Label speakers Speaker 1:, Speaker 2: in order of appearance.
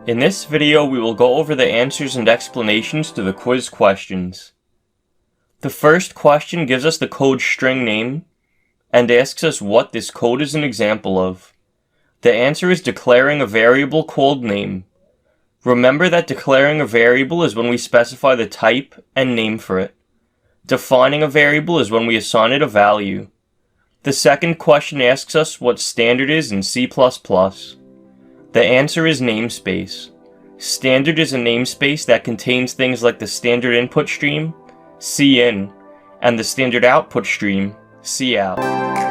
Speaker 1: In this video, we will go over the answers and explanations to the quiz questions. The first question gives us the code string name and asks us what this code is an example of. The answer is declaring a variable called name. Remember that declaring a variable is when we specify the type and name for it. Defining a variable is when we assign it a value. The second question asks us what standard is in C++. The answer is namespace. Standard is a namespace that contains things like the standard input stream, cin, and the standard output stream, cout.